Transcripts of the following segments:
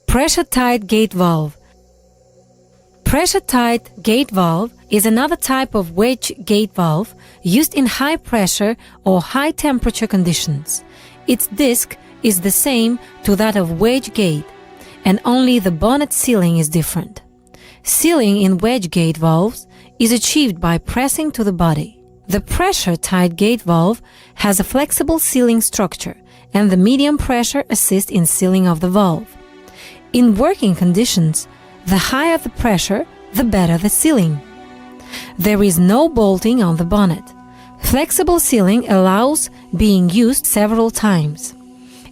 Pressure-tight gate valve. Pressure-tight gate valve is another type of wedge gate valve used in high pressure or high temperature conditions. Its disc is the same to that of wedge gate, and only the bonnet sealing is different. Sealing in wedge gate valves is achieved by pressing to the body. The pressure-tight gate valve has a flexible sealing structure, and the medium pressure assists in sealing of the valve. In working conditions, the higher the pressure, the better the sealing. There is no bolting on the bonnet. Flexible sealing allows being used several times,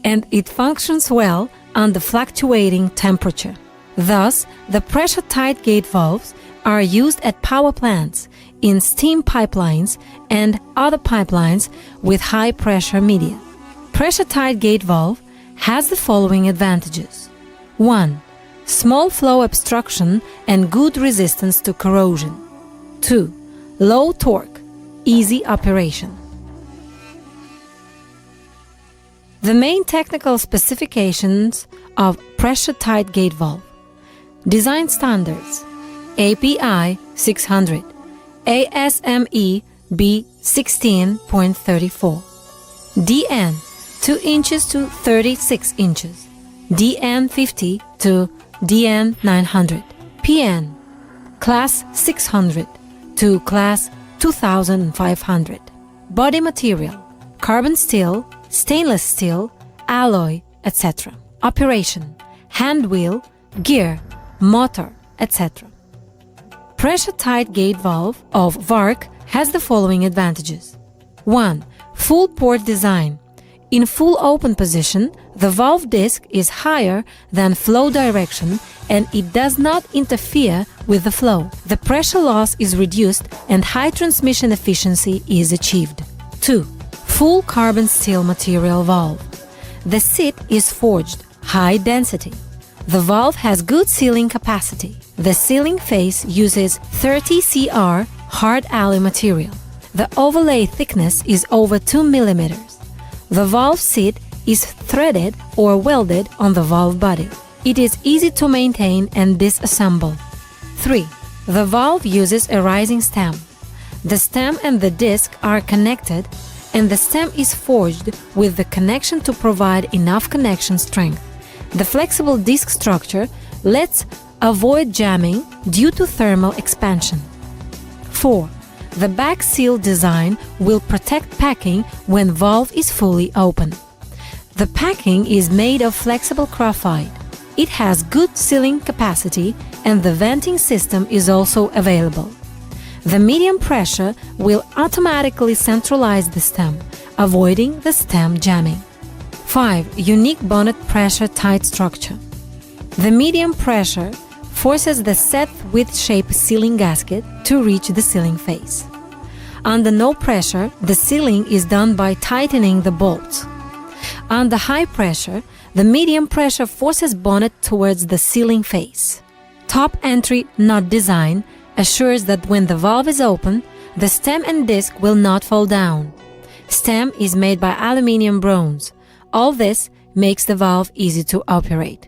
and it functions well under fluctuating temperature. Thus, the pressure-tight gate valves are used at power plants, in steam pipelines, and other pipelines with high-pressure media. Pressure-tight gate valve has the following advantages. 1. Small flow obstruction and good resistance to corrosion. 2. Low torque, easy operation. The main technical specifications of pressure-tight gate valve. Design standards: API 600, ASME B16.34, DN 2 inches to 36 inches, DN 50 to DN 900, PN Class 600 to Class 2500. Body material: carbon steel, stainless steel, alloy, etc. Operation: hand wheel, gear, motor, etc. Pressure-tight gate valve of VARC has the following advantages. 1. Full port design. In full open position, the valve disc is higher than flow direction and it does not interfere with the flow. The pressure loss is reduced and high transmission efficiency is achieved. 2. Full carbon steel material valve. The seat is forged, high density. The valve has good sealing capacity. The sealing face uses 30 cr hard alloy material. The overlay thickness is over 2 mm. The valve seat is threaded or welded on the valve body. It is easy to maintain and disassemble. 3. The valve uses a rising stem. The stem and the disc are connected, and the stem is forged with the connection to provide enough connection strength. The flexible disc structure lets avoid jamming due to thermal expansion. 4. The back seal design will protect packing when valve is fully open. The packing is made of flexible graphite. It has good sealing capacity and the venting system is also available. The medium pressure will automatically centralize the stem, avoiding the stem jamming. 5. Unique bonnet pressure-tight structure. The medium pressure forces the set width shape sealing gasket to reach the sealing face. Under no pressure, the sealing is done by tightening the bolts. Under high pressure, the medium pressure forces bonnet towards the sealing face. Top entry knot design assures that when the valve is open, the stem and disc will not fall down. Stem is made by aluminium bronze. All this makes the valve easy to operate.